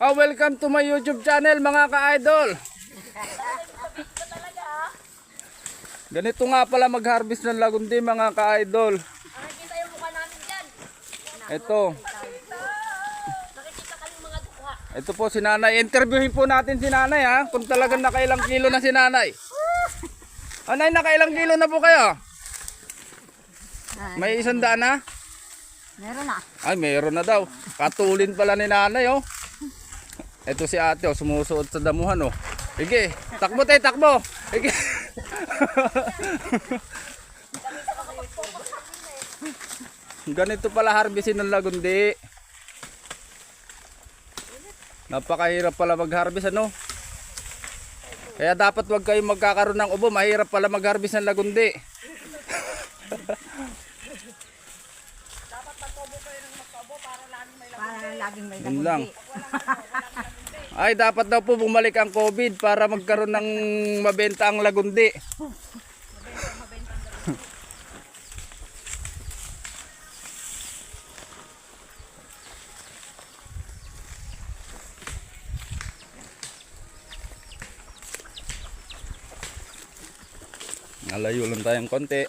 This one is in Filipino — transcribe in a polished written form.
Welcome to my YouTube channel mga ka-idol. Ganito nga pala mag-harvest ng lagundi mga ka-idol. Nakikita yung mukha namin dyan. Ito. Nakikita kami mga dukha. Ito po si nanay. Interviewin po natin si nanay ha. Kung talagang nakailang kilo na si nanay. Anay, nakailang kilo na po kayo? May 100 na? Meron na. Ay, meron na daw. Katulin pala ni nanay oh. Ito si ate oh, sumusuot sa damuhan oh. Sige, takbo tayo, takbo. Sige. Ganito pala harvestin ng lagundi. Napakahirap pala mag-harvest ano. Kaya dapat wag kayong magkakaroon ng ubo, mahirap pala mag-harvest ng lagundi. Para laging may Yun lang. Ay, dapat daw po bumalik ang COVID para magkaroon ng mabenta ang lagundi. Nalayo lang tayong konti.